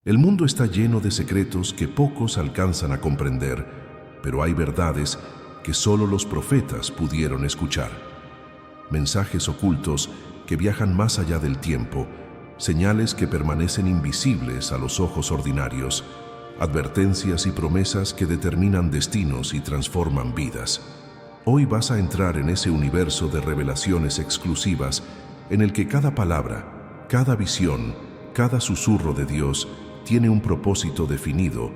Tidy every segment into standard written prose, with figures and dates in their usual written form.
El mundo está lleno de secretos que pocos alcanzan a comprender, pero hay verdades que solo los profetas pudieron escuchar. Mensajes ocultos que viajan más allá del tiempo, señales que permanecen invisibles a los ojos ordinarios, advertencias y promesas que determinan destinos y transforman vidas. Hoy vas a entrar en ese universo de revelaciones exclusivas en el que cada palabra, cada visión, cada susurro de Dios tiene un propósito definido,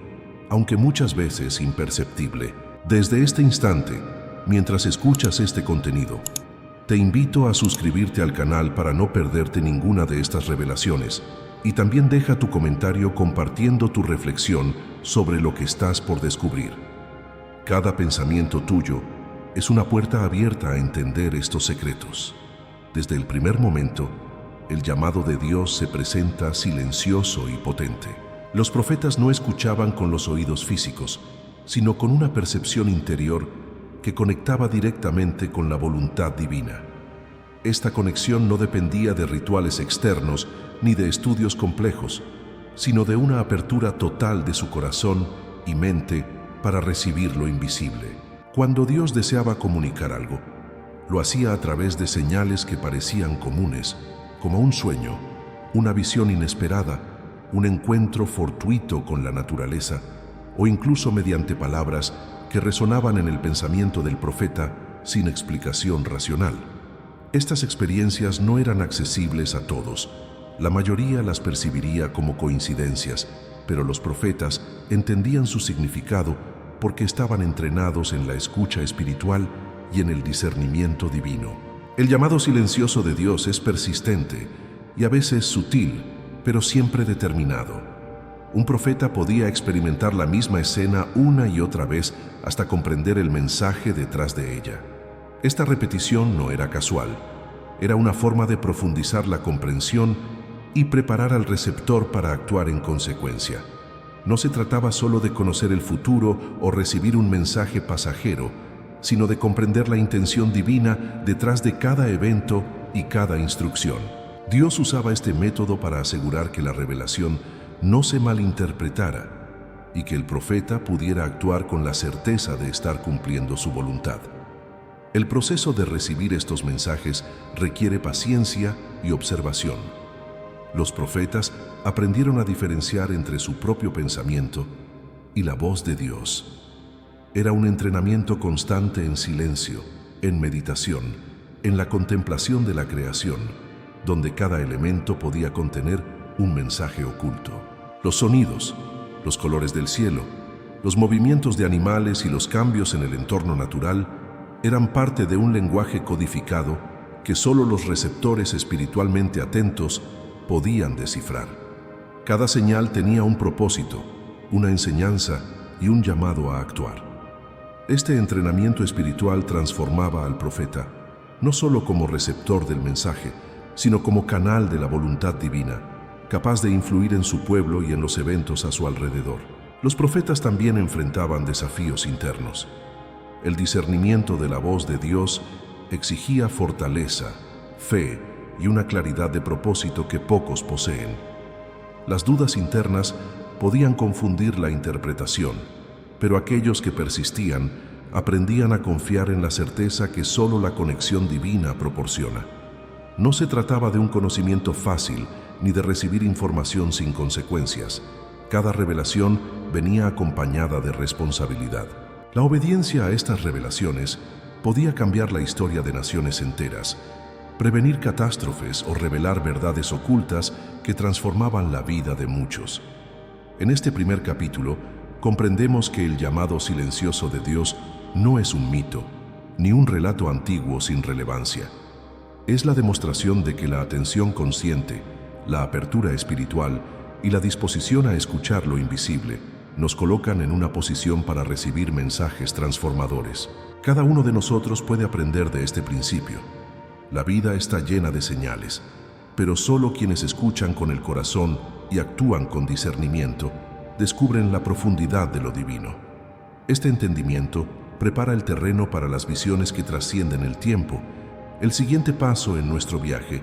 aunque muchas veces imperceptible. Desde este instante, mientras escuchas este contenido, te invito a suscribirte al canal para no perderte ninguna de estas revelaciones y también deja tu comentario compartiendo tu reflexión sobre lo que estás por descubrir. Cada pensamiento tuyo es una puerta abierta a entender estos secretos. Desde el primer momento, el llamado de Dios se presenta silencioso y potente. Los profetas no escuchaban con los oídos físicos, sino con una percepción interior que conectaba directamente con la voluntad divina. Esta conexión no dependía de rituales externos ni de estudios complejos, sino de una apertura total de su corazón y mente para recibir lo invisible. Cuando Dios deseaba comunicar algo, lo hacía a través de señales que parecían comunes, como un sueño, una visión inesperada, un encuentro fortuito con la naturaleza, o incluso mediante palabras que resonaban en el pensamiento del profeta sin explicación racional. Estas experiencias no eran accesibles a todos. La mayoría las percibiría como coincidencias, pero los profetas entendían su significado porque estaban entrenados en la escucha espiritual y en el discernimiento divino. El llamado silencioso de Dios es persistente y a veces sutil, pero siempre determinado. Un profeta podía experimentar la misma escena una y otra vez hasta comprender el mensaje detrás de ella. Esta repetición no era casual, era una forma de profundizar la comprensión y preparar al receptor para actuar en consecuencia. No se trataba solo de conocer el futuro o recibir un mensaje pasajero, sino de comprender la intención divina detrás de cada evento y cada instrucción. Dios usaba este método para asegurar que la revelación no se malinterpretara y que el profeta pudiera actuar con la certeza de estar cumpliendo su voluntad. El proceso de recibir estos mensajes requiere paciencia y observación. Los profetas aprendieron a diferenciar entre su propio pensamiento y la voz de Dios. Era un entrenamiento constante en silencio, en meditación, en la contemplación de la creación, donde cada elemento podía contener un mensaje oculto. Los sonidos, los colores del cielo, los movimientos de animales y los cambios en el entorno natural eran parte de un lenguaje codificado que solo los receptores espiritualmente atentos podían descifrar. Cada señal tenía un propósito, una enseñanza y un llamado a actuar. Este entrenamiento espiritual transformaba al profeta, no solo como receptor del mensaje, sino como canal de la voluntad divina, capaz de influir en su pueblo y en los eventos a su alrededor. Los profetas también enfrentaban desafíos internos. El discernimiento de la voz de Dios exigía fortaleza, fe y una claridad de propósito que pocos poseen. Las dudas internas podían confundir la interpretación, pero aquellos que persistían aprendían a confiar en la certeza que solo la conexión divina proporciona. No se trataba de un conocimiento fácil ni de recibir información sin consecuencias. Cada revelación venía acompañada de responsabilidad. La obediencia a estas revelaciones podía cambiar la historia de naciones enteras, prevenir catástrofes o revelar verdades ocultas que transformaban la vida de muchos. En este primer capítulo, comprendemos que el llamado silencioso de Dios no es un mito, ni un relato antiguo sin relevancia. Es la demostración de que la atención consciente, la apertura espiritual y la disposición a escuchar lo invisible nos colocan en una posición para recibir mensajes transformadores. Cada uno de nosotros puede aprender de este principio. La vida está llena de señales, pero solo quienes escuchan con el corazón y actúan con discernimiento descubren la profundidad de lo divino. Este entendimiento prepara el terreno para las visiones que trascienden el tiempo, el siguiente paso en nuestro viaje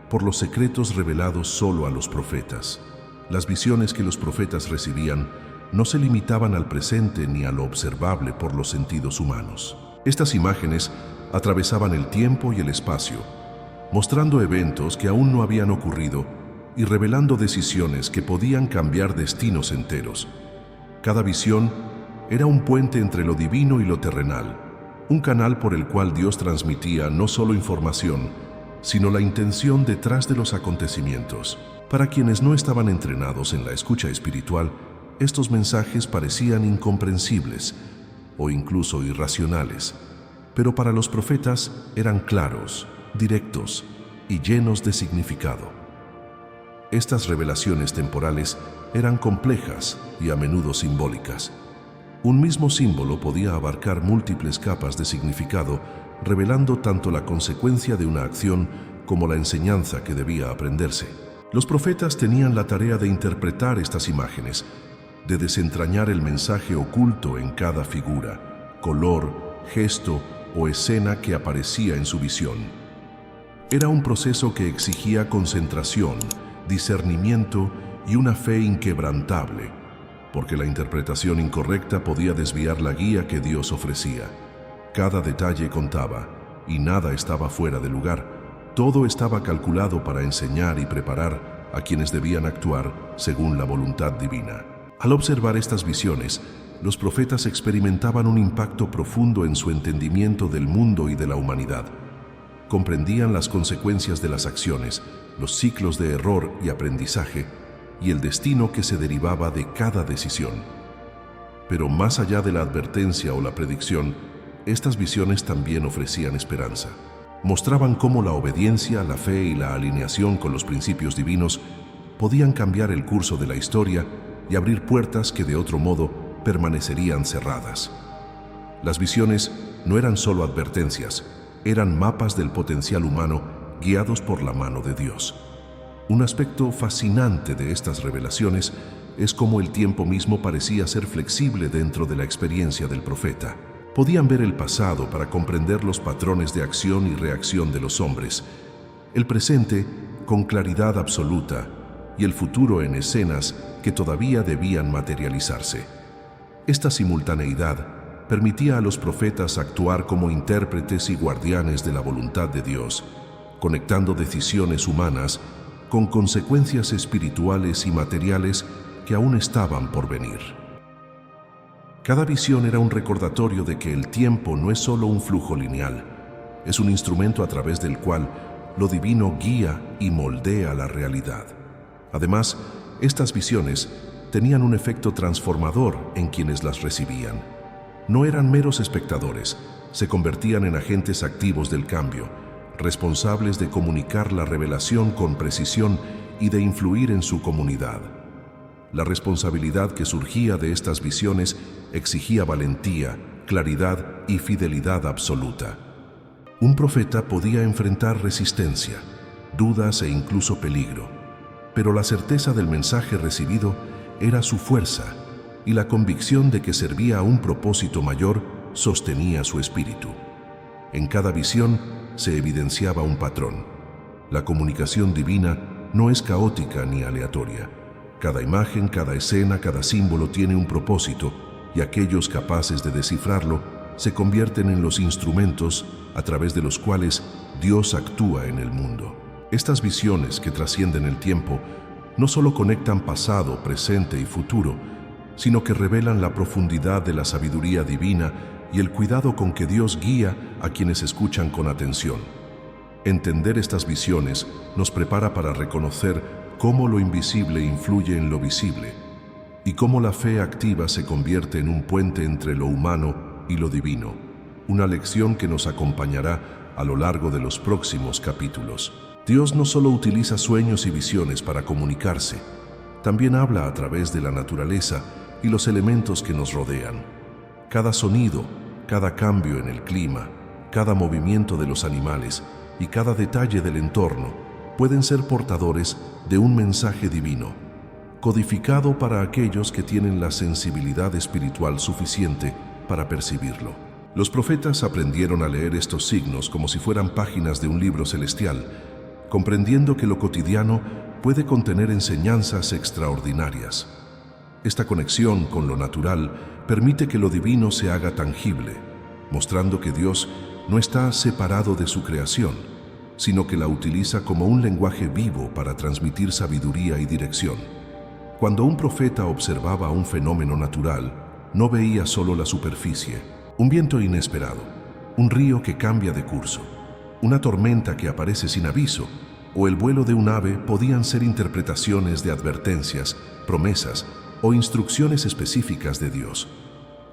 por los secretos revelados solo a los profetas. Las visiones que los profetas recibían no se limitaban al presente ni a lo observable por los sentidos humanos. Estas imágenes atravesaban el tiempo y el espacio, mostrando eventos que aún no habían ocurrido y revelando decisiones que podían cambiar destinos enteros. Cada visión era un puente entre lo divino y lo terrenal, un canal por el cual Dios transmitía no solo información, sino la intención detrás de los acontecimientos. Para quienes no estaban entrenados en la escucha espiritual, estos mensajes parecían incomprensibles o incluso irracionales, pero para los profetas eran claros, directos y llenos de significado. Estas revelaciones temporales eran complejas y a menudo simbólicas. Un mismo símbolo podía abarcar múltiples capas de significado, revelando tanto la consecuencia de una acción como la enseñanza que debía aprenderse. Los profetas tenían la tarea de interpretar estas imágenes, de desentrañar el mensaje oculto en cada figura, color, gesto o escena que aparecía en su visión. Era un proceso que exigía concentración, discernimiento y una fe inquebrantable, porque la interpretación incorrecta podía desviar la guía que Dios ofrecía. Cada detalle contaba, y nada estaba fuera de lugar. Todo estaba calculado para enseñar y preparar a quienes debían actuar según la voluntad divina. Al observar estas visiones, los profetas experimentaban un impacto profundo en su entendimiento del mundo y de la humanidad. Comprendían las consecuencias de las acciones, los ciclos de error y aprendizaje, y el destino que se derivaba de cada decisión. Pero más allá de la advertencia o la predicción, estas visiones también ofrecían esperanza. Mostraban cómo la obediencia, la fe y la alineación con los principios divinos podían cambiar el curso de la historia y abrir puertas que de otro modo permanecerían cerradas. Las visiones no eran solo advertencias, eran mapas del potencial humano guiados por la mano de Dios. Un aspecto fascinante de estas revelaciones es cómo el tiempo mismo parecía ser flexible dentro de la experiencia del profeta. Podían ver el pasado para comprender los patrones de acción y reacción de los hombres, el presente con claridad absoluta y el futuro en escenas que todavía debían materializarse. Esta simultaneidad permitía a los profetas actuar como intérpretes y guardianes de la voluntad de Dios, conectando decisiones humanas con consecuencias espirituales y materiales que aún estaban por venir. Cada visión era un recordatorio de que el tiempo no es solo un flujo lineal, es un instrumento a través del cual lo divino guía y moldea la realidad. Además, estas visiones tenían un efecto transformador en quienes las recibían. No eran meros espectadores, se convertían en agentes activos del cambio, responsables de comunicar la revelación con precisión y de influir en su comunidad. La responsabilidad que surgía de estas visiones exigía valentía, claridad y fidelidad absoluta. Un profeta podía enfrentar resistencia, dudas e incluso peligro, pero la certeza del mensaje recibido era su fuerza y la convicción de que servía a un propósito mayor sostenía su espíritu. En cada visión se evidenciaba un patrón. La comunicación divina no es caótica ni aleatoria. Cada imagen, cada escena, cada símbolo tiene un propósito y aquellos capaces de descifrarlo se convierten en los instrumentos a través de los cuales Dios actúa en el mundo. Estas visiones que trascienden el tiempo no solo conectan pasado, presente y futuro, sino que revelan la profundidad de la sabiduría divina y el cuidado con que Dios guía a quienes escuchan con atención. Entender estas visiones nos prepara para reconocer cómo lo invisible influye en lo visible y cómo la fe activa se convierte en un puente entre lo humano y lo divino, una lección que nos acompañará a lo largo de los próximos capítulos. Dios no solo utiliza sueños y visiones para comunicarse, también habla a través de la naturaleza y los elementos que nos rodean. Cada sonido, cada cambio en el clima, cada movimiento de los animales y cada detalle del entorno pueden ser portadores de un mensaje divino, codificado para aquellos que tienen la sensibilidad espiritual suficiente para percibirlo. Los profetas aprendieron a leer estos signos como si fueran páginas de un libro celestial, comprendiendo que lo cotidiano puede contener enseñanzas extraordinarias. Esta conexión con lo natural permite que lo divino se haga tangible, mostrando que Dios no está separado de su creación, sino que la utiliza como un lenguaje vivo para transmitir sabiduría y dirección. Cuando un profeta observaba un fenómeno natural, no veía solo la superficie, un viento inesperado, un río que cambia de curso, una tormenta que aparece sin aviso, o el vuelo de un ave podían ser interpretaciones de advertencias, promesas o instrucciones específicas de Dios.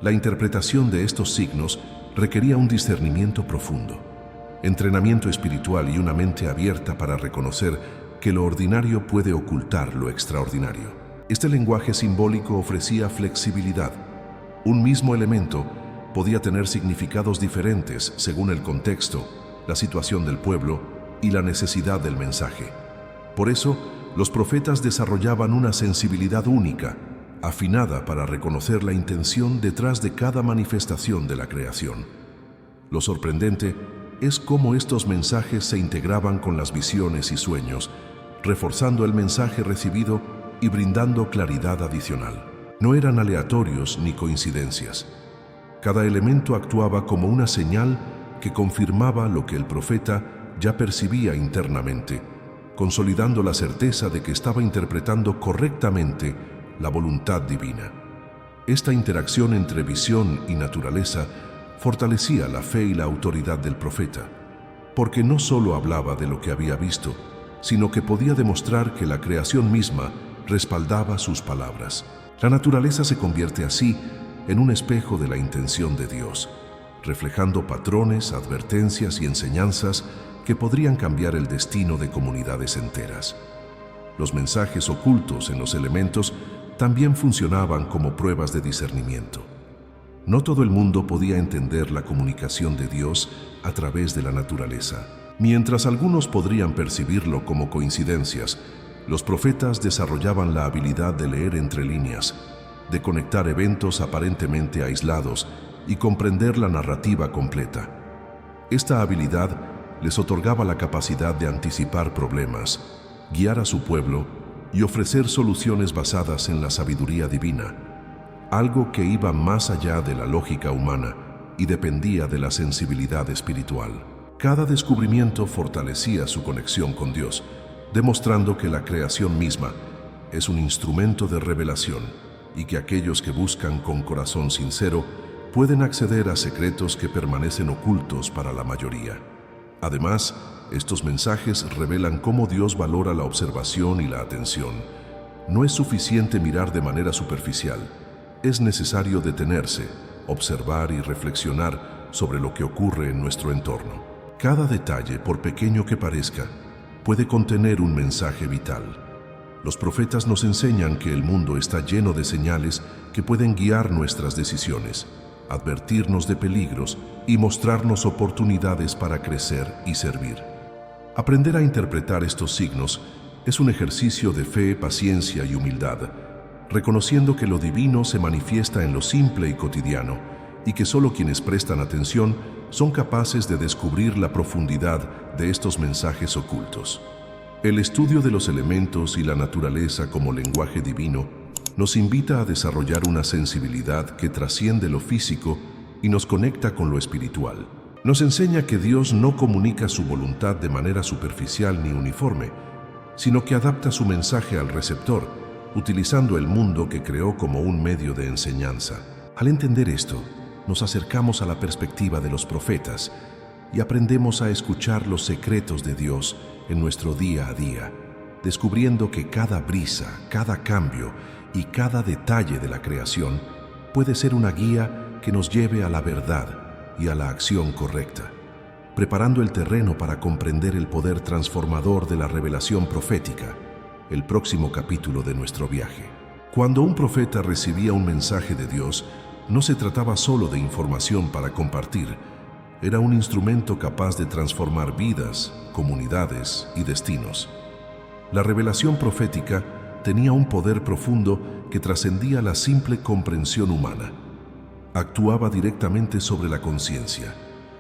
La interpretación de estos signos requería un discernimiento profundo, entrenamiento espiritual y una mente abierta para reconocer que lo ordinario puede ocultar lo extraordinario. Este lenguaje simbólico ofrecía flexibilidad. Un mismo elemento podía tener significados diferentes según el contexto, la situación del pueblo y la necesidad del mensaje. Por eso, los profetas desarrollaban una sensibilidad única, afinada para reconocer la intención detrás de cada manifestación de la creación. Lo sorprendente es cómo estos mensajes se integraban con las visiones y sueños, reforzando el mensaje recibido y brindando claridad adicional. No eran aleatorios ni coincidencias. Cada elemento actuaba como una señal que confirmaba lo que el profeta ya percibía internamente, consolidando la certeza de que estaba interpretando correctamente la voluntad divina. Esta interacción entre visión y naturaleza fortalecía la fe y la autoridad del profeta, porque no solo hablaba de lo que había visto, sino que podía demostrar que la creación misma respaldaba sus palabras. La naturaleza se convierte así en un espejo de la intención de Dios, reflejando patrones, advertencias y enseñanzas que podrían cambiar el destino de comunidades enteras. Los mensajes ocultos en los elementos también funcionaban como pruebas de discernimiento. No todo el mundo podía entender la comunicación de Dios a través de la naturaleza. Mientras algunos podrían percibirlo como coincidencias, los profetas desarrollaban la habilidad de leer entre líneas, de conectar eventos aparentemente aislados y comprender la narrativa completa. Esta habilidad les otorgaba la capacidad de anticipar problemas, guiar a su pueblo y ofrecer soluciones basadas en la sabiduría divina, algo que iba más allá de la lógica humana y dependía de la sensibilidad espiritual. Cada descubrimiento fortalecía su conexión con Dios, demostrando que la creación misma es un instrumento de revelación y que aquellos que buscan con corazón sincero pueden acceder a secretos que permanecen ocultos para la mayoría. Además, estos mensajes revelan cómo Dios valora la observación y la atención. No es suficiente mirar de manera superficial. Es necesario detenerse, observar y reflexionar sobre lo que ocurre en nuestro entorno. Cada detalle, por pequeño que parezca, puede contener un mensaje vital. Los profetas nos enseñan que el mundo está lleno de señales que pueden guiar nuestras decisiones, advertirnos de peligros y mostrarnos oportunidades para crecer y servir. Aprender a interpretar estos signos es un ejercicio de fe, paciencia y humildad, reconociendo que lo divino se manifiesta en lo simple y cotidiano y que solo quienes prestan atención son capaces de descubrir la profundidad de estos mensajes ocultos. El estudio de los elementos y la naturaleza como lenguaje divino nos invita a desarrollar una sensibilidad que trasciende lo físico y nos conecta con lo espiritual. Nos enseña que Dios no comunica su voluntad de manera superficial ni uniforme, sino que adapta su mensaje al receptor, utilizando el mundo que creó como un medio de enseñanza. Al entender esto, nos acercamos a la perspectiva de los profetas y aprendemos a escuchar los secretos de Dios en nuestro día a día, descubriendo que cada brisa, cada cambio y cada detalle de la creación puede ser una guía que nos lleve a la verdad y a la acción correcta, preparando el terreno para comprender el poder transformador de la revelación profética, el próximo capítulo de nuestro viaje. Cuando un profeta recibía un mensaje de Dios, no se trataba solo de información para compartir, era un instrumento capaz de transformar vidas, comunidades y destinos. La revelación profética tenía un poder profundo que trascendía la simple comprensión humana. Actuaba directamente sobre la conciencia,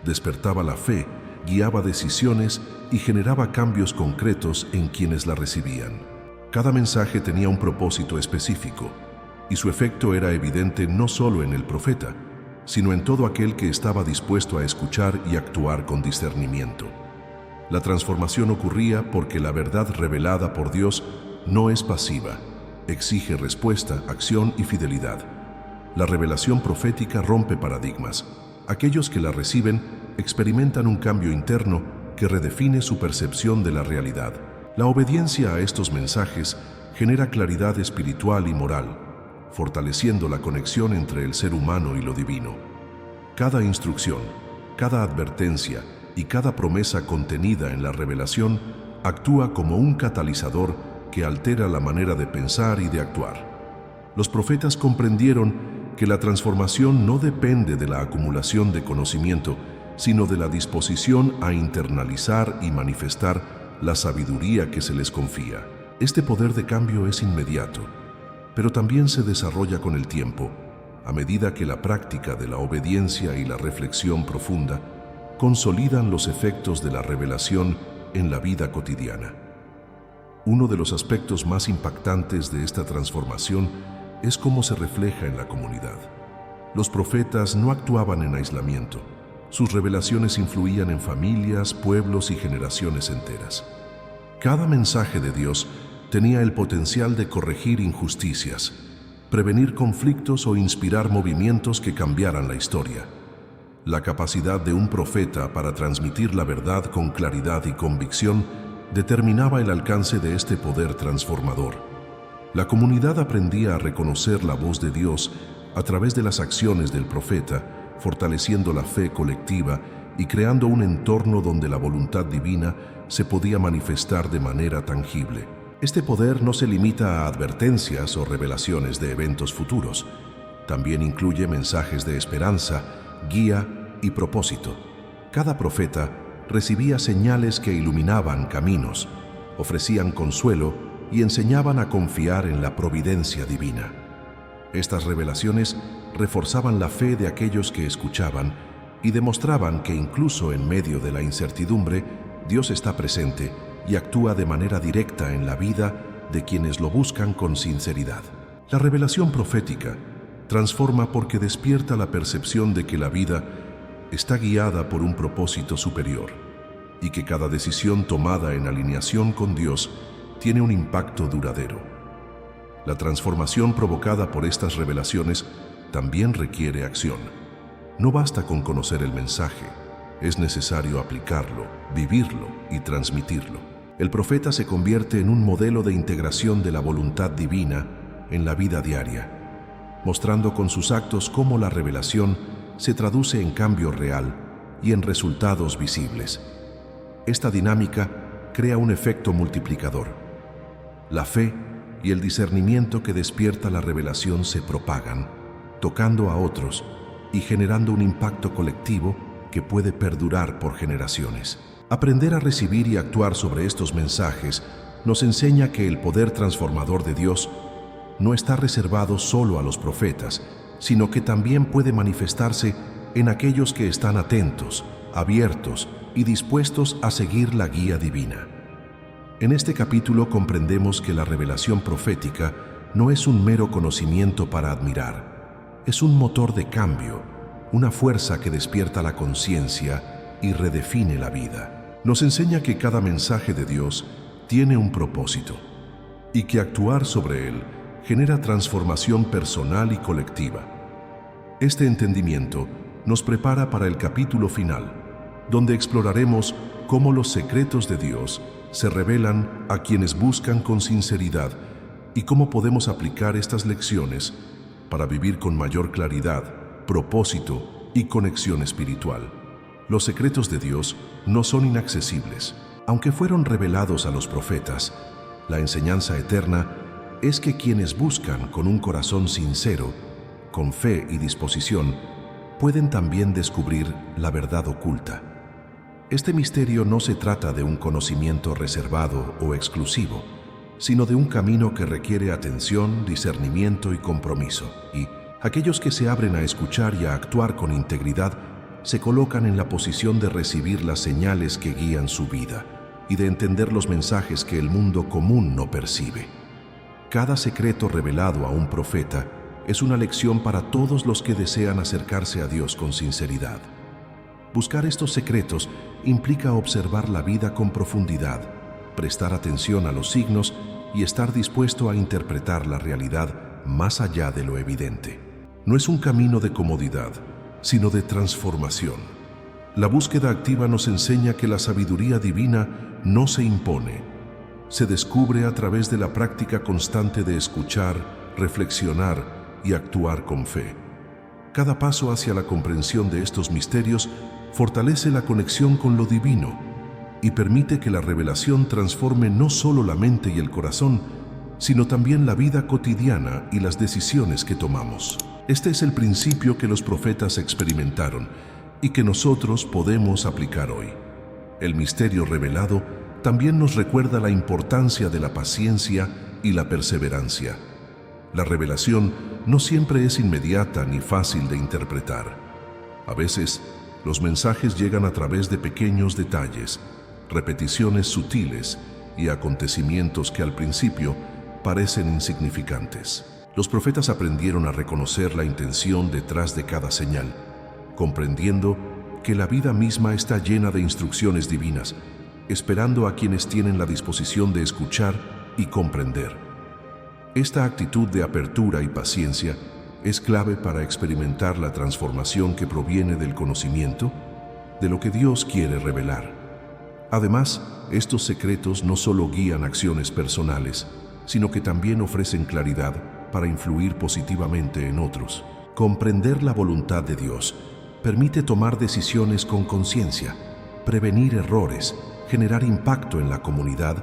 despertaba la fe, guiaba decisiones y generaba cambios concretos en quienes la recibían. Cada mensaje tenía un propósito específico, y su efecto era evidente no solo en el profeta, sino en todo aquel que estaba dispuesto a escuchar y actuar con discernimiento. La transformación ocurría porque la verdad revelada por Dios no es pasiva, exige respuesta, acción y fidelidad. La revelación profética rompe paradigmas. Aquellos que la reciben experimentan un cambio interno que redefine su percepción de la realidad. La obediencia a estos mensajes genera claridad espiritual y moral, fortaleciendo la conexión entre el ser humano y lo divino. Cada instrucción, cada advertencia y cada promesa contenida en la revelación actúa como un catalizador que altera la manera de pensar y de actuar. Los profetas comprendieron que la transformación no depende de la acumulación de conocimiento, sino de la disposición a internalizar y manifestar la sabiduría que se les confía. Este poder de cambio es inmediato, pero también se desarrolla con el tiempo, a medida que la práctica de la obediencia y la reflexión profunda consolidan los efectos de la revelación en la vida cotidiana. Uno de los aspectos más impactantes de esta transformación es cómo se refleja en la comunidad. Los profetas no actuaban en aislamiento. Sus revelaciones influían en familias, pueblos y generaciones enteras. Cada mensaje de Dios tenía el potencial de corregir injusticias, prevenir conflictos o inspirar movimientos que cambiaran la historia. La capacidad de un profeta para transmitir la verdad con claridad y convicción determinaba el alcance de este poder transformador. La comunidad aprendía a reconocer la voz de Dios a través de las acciones del profeta, fortaleciendo la fe colectiva y creando un entorno donde la voluntad divina se podía manifestar de manera tangible. Este poder no se limita a advertencias o revelaciones de eventos futuros. También incluye mensajes de esperanza, guía y propósito. Cada profeta recibía señales que iluminaban caminos, ofrecían consuelo y enseñaban a confiar en la providencia divina. Estas revelaciones reforzaban la fe de aquellos que escuchaban y demostraban que incluso en medio de la incertidumbre, Dios está presente y actúa de manera directa en la vida de quienes lo buscan con sinceridad. La revelación profética transforma porque despierta la percepción de que la vida está guiada por un propósito superior y que cada decisión tomada en alineación con Dios tiene un impacto duradero. La transformación provocada por estas revelaciones también requiere acción. No basta con conocer el mensaje, es necesario aplicarlo, vivirlo y transmitirlo. El profeta se convierte en un modelo de integración de la voluntad divina en la vida diaria, mostrando con sus actos cómo la revelación se traduce en cambio real y en resultados visibles. Esta dinámica crea un efecto multiplicador. La fe y el discernimiento que despierta la revelación se propagan, tocando a otros y generando un impacto colectivo que puede perdurar por generaciones. Aprender a recibir y actuar sobre estos mensajes nos enseña que el poder transformador de Dios no está reservado solo a los profetas, sino que también puede manifestarse en aquellos que están atentos, abiertos y dispuestos a seguir la guía divina. En este capítulo comprendemos que la revelación profética no es un mero conocimiento para admirar, es un motor de cambio, una fuerza que despierta la conciencia y redefine la vida. Nos enseña que cada mensaje de Dios tiene un propósito y que actuar sobre él genera transformación personal y colectiva. Este entendimiento nos prepara para el capítulo final, donde exploraremos cómo los secretos de Dios se revelan a quienes buscan con sinceridad y cómo podemos aplicar estas lecciones para vivir con mayor claridad, propósito y conexión espiritual. Los secretos de Dios no son inaccesibles. Aunque fueron revelados a los profetas, la enseñanza eterna es que quienes buscan con un corazón sincero, con fe y disposición, pueden también descubrir la verdad oculta. Este misterio no se trata de un conocimiento reservado o exclusivo, sino de un camino que requiere atención, discernimiento y compromiso. Y aquellos que se abren a escuchar y a actuar con integridad se colocan en la posición de recibir las señales que guían su vida y de entender los mensajes que el mundo común no percibe. Cada secreto revelado a un profeta es una lección para todos los que desean acercarse a Dios con sinceridad. Buscar estos secretos implica observar la vida con profundidad, prestar atención a los signos y estar dispuesto a interpretar la realidad más allá de lo evidente. No es un camino de comodidad, sino de transformación. La búsqueda activa nos enseña que la sabiduría divina no se impone, se descubre a través de la práctica constante de escuchar, reflexionar y actuar con fe. Cada paso hacia la comprensión de estos misterios fortalece la conexión con lo divino y permite que la revelación transforme no solo la mente y el corazón, sino también la vida cotidiana y las decisiones que tomamos. Este es el principio que los profetas experimentaron y que nosotros podemos aplicar hoy. El misterio revelado también nos recuerda la importancia de la paciencia y la perseverancia. La revelación no siempre es inmediata ni fácil de interpretar. A veces, los mensajes llegan a través de pequeños detalles, repeticiones sutiles y acontecimientos que al principio parecen insignificantes. Los profetas aprendieron a reconocer la intención detrás de cada señal, comprendiendo que la vida misma está llena de instrucciones divinas, esperando a quienes tienen la disposición de escuchar y comprender. Esta actitud de apertura y paciencia es clave para experimentar la transformación que proviene del conocimiento de lo que Dios quiere revelar. Además, estos secretos no solo guían acciones personales, sino que también ofrecen claridad para influir positivamente en otros. Comprender la voluntad de Dios permite tomar decisiones con conciencia, prevenir errores, generar impacto en la comunidad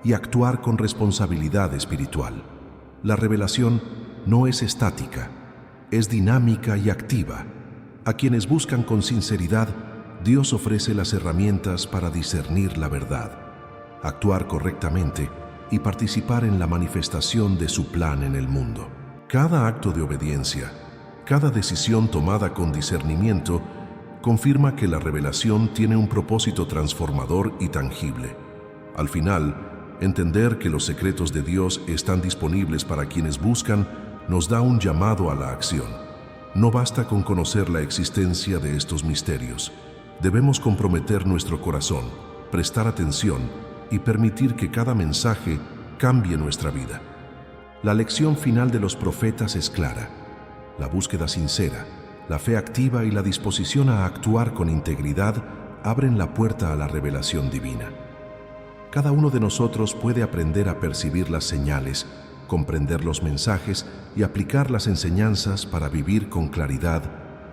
y actuar con responsabilidad espiritual. La revelación no es estática, es dinámica y activa. A quienes buscan con sinceridad, Dios ofrece las herramientas para discernir la verdad, actuar correctamente y participar en la manifestación de su plan en el mundo. Cada acto de obediencia, cada decisión tomada con discernimiento, confirma que la revelación tiene un propósito transformador y tangible. Al final, entender que los secretos de Dios están disponibles para quienes buscan nos da un llamado a la acción. No basta con conocer la existencia de estos misterios. Debemos comprometer nuestro corazón, prestar atención y permitir que cada mensaje cambie nuestra vida. La lección final de los profetas es clara. La búsqueda sincera, la fe activa y la disposición a actuar con integridad abren la puerta a la revelación divina. Cada uno de nosotros puede aprender a percibir las señales, comprender los mensajes y aplicar las enseñanzas para vivir con claridad,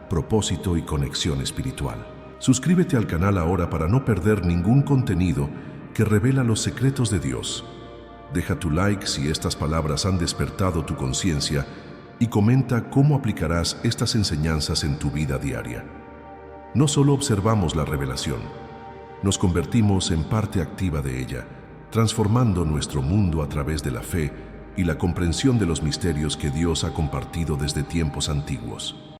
propósito y conexión espiritual. Suscríbete al canal ahora para no perder ningún contenido que revela los secretos de Dios. Deja tu like si estas palabras han despertado tu conciencia y comenta cómo aplicarás estas enseñanzas en tu vida diaria. No solo observamos la revelación, nos convertimos en parte activa de ella, transformando nuestro mundo a través de la fe y la comprensión de los misterios que Dios ha compartido desde tiempos antiguos.